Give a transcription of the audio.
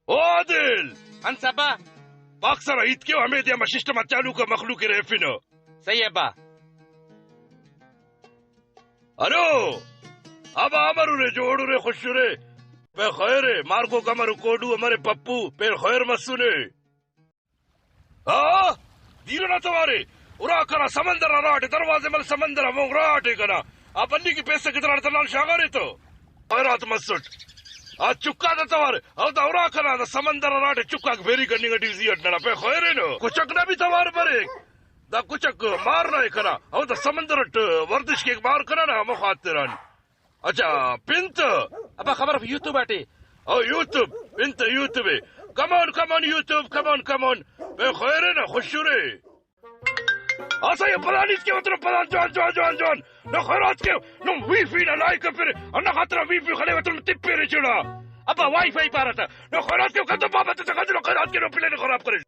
O Adil! Ansa ba? Baksana itki o Ahmed ya mashishta mataluka makhluki refino. Saye ba? Alo! Aba amaru re jodu re khushu re. Pe khaire marko kamaru kodu amare pappu pe khair masune. हाँ धीरे ना तुम्हारे उरा करा समंदर राटे दरवाजे मल समंदर मोग राटे करा आप अन्नी की पैसे कितना तलाल शागारे तो खैरात मसुट आज चुक्का दा तुम्हारे अब तो उरा करा दा समंदर राटे चुक्का भेरी करनी का डिजी अटना पे खैरे नो कुचक ना भी तुम्हारे परे दा कुचक मारना है करा अब तो समंदर वर्दिश के बार करा ना हम खातिरान अच्छा पिंत अब खबर यूट्यूब बाटे ओ यूट्यूब पिंत YouTube come on YouTube come on पे खैरे ना खुशुरे ऐसा ये पलानी के मतलब पलान जान ना खैरात के ना वाईफाई ना लाइक फिर अन्ना खातर वाईफाई खले मतलब टिप्पे रे चढ़ा अब वाईफाई पारता ना खैरात के कदम बाबा तो खैरात के नो प्लेन खराब करे